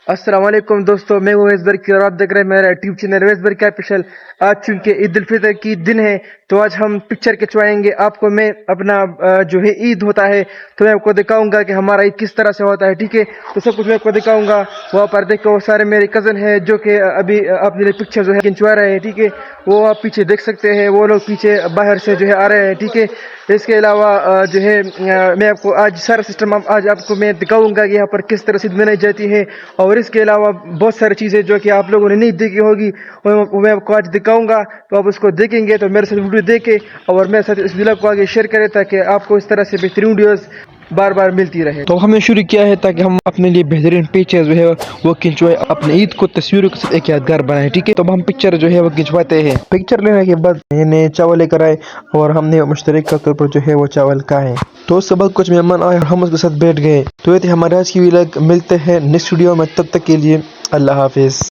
السلام علیکم دوستو، میں ہوں ویس برکی اور آپ دیکھ رہے ہیں میرا یوٹیوب چینل ویس برکی آفیشل۔ آج چونکہ عید الفطر کی دن ہے تو آج ہم پکچر کھنچوائیں گے آپ کو۔ میں اپنا جو ہے عید ہوتا ہے تو میں آپ کو دکھاؤں گا کہ ہمارا عید کس طرح سے ہوتا ہے، ٹھیک ہے؟ تو سب کچھ میں آپ کو دکھاؤں گا۔ وہاں پر دیکھو وہ سارے میرے کزن ہیں جو کہ ابھی اپنے لیے پکچر جو ہے کھنچوا رہے ہیں، ٹھیک ہے؟ وہ آپ پیچھے دیکھ سکتے ہیں، وہ لوگ پیچھے باہر سے جو ہے آ رہے ہیں، ٹھیک ہے؟ اس کے علاوہ جو ہے میں آپ کو آج سارا سسٹم آج آپ کو میں دکھاؤں گا کہ یہاں پر کس طرح سے منائی جاتی ہے، اور اس کے علاوہ بہت ساری چیزیں جو کہ آپ لوگوں نے نہیں دیکھی ہوگی وہ میں آپ کو آج دکھاؤں گا۔ تو آپ اس کو دیکھیں گے تو میرے ساتھ ویڈیو دیکھیں اور میرے ساتھ اس ویڈیو کو آگے شیئر کریں تاکہ آپ کو اس طرح سے بہترین ویڈیوز بار بار ملتی رہے۔ تو ہم نے شروع کیا ہے تاکہ ہم اپنے لیے بہترین پکچر جو ہے وہ کھنچوائے، اپنے عید کو تصویروں کے ساتھ ایک یادگار بنائے، ٹھیک ہے؟ تو ہم پکچر جو ہے وہ کھنچواتے ہیں۔ پکچر لینے کے بعد میں نے چاول لے کر آئے اور ہم نے مشترکہ طور پر جو ہے وہ چاول کھائے۔ تو اس کے بعد کچھ مہمان آئے اور ہم اس کے ساتھ بیٹھ گئے۔ تو یہ تھے ہمارے آج کی ویلاگ۔ ملتے ہیں نیکسٹ ویڈیو میں، تب تک کے لیے اللہ حافظ۔